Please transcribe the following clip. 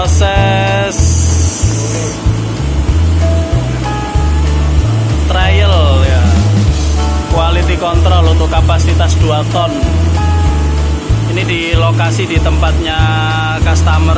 proses trial ya, quality control untuk kapasitas 2 ton. Ini di lokasi di tempatnya customer.